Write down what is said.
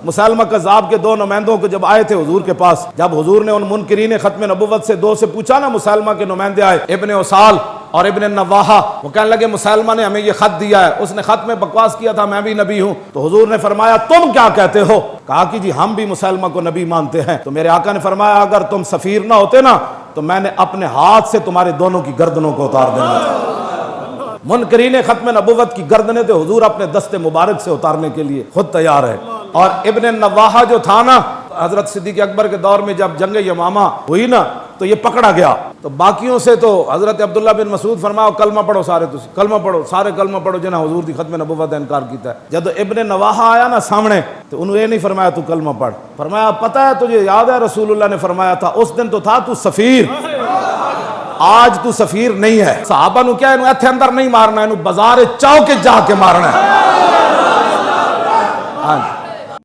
मुसलमा कज़्ज़ाब के दो नुमाइंदों को जब आए थे हुजूर के पास, जब हुजूर ने उन मुनकिरीन खत्म नबुव्वत से दो से पूछा ना, मुसलमा के नुमाइंदे आए, इब्न उसाल और इब्न नवाहा, वो कहने लगे मुसलमा ने हमें ये खत दिया है, उसने खत में बकवास किया था मैं भी नबी हूं। तो हुजूर ने फरमाया तुम क्या कहते हो? कहा कि जी हम भी मुसलमा को नबी मानते हैं। तो मेरे आका ने फरमाया अगर तुम सफीर ना होते ना तो मैंने अपने हाथ से तुम्हारे दोनों की गर्दनों को उतार देना था। मुनकरीन खत्म नबुव्वत की गर्दनें तो हुजूर अपने दस्ते मुबारक से उतारने के लिए खुद तैयार है। और इब्न नवाहा जो था ना, हजरत सिद्दीक अकबर के दौर में जब जंग यमामा हुई ना तो ये पकड़ा गया। तो बाकियों से तो हजरत अब्दुल्ला बिन मसूद फरमाओ कलमा पढ़ो सारे, तुम कलमा पढ़ो सारे, कलमा पढ़ो जिन्हें हुजूर की खत्म नबुव्वत का इनकार किया है। जब इब्न नवाहा आया ना सामने तो उन्होंने ये नहीं फरमाया तू कलमा पढ़, फरमाया पता है तुझे याद है रसूलुल्लाह ने फरमाया था उस दिन तो था तू सफीर, आज तू सफीर नहीं है। सहाबा नु क्या इन्हें इत्थे अंदर नहीं मारना, इन्हें बाजार चौक जाके मारना है। हाँ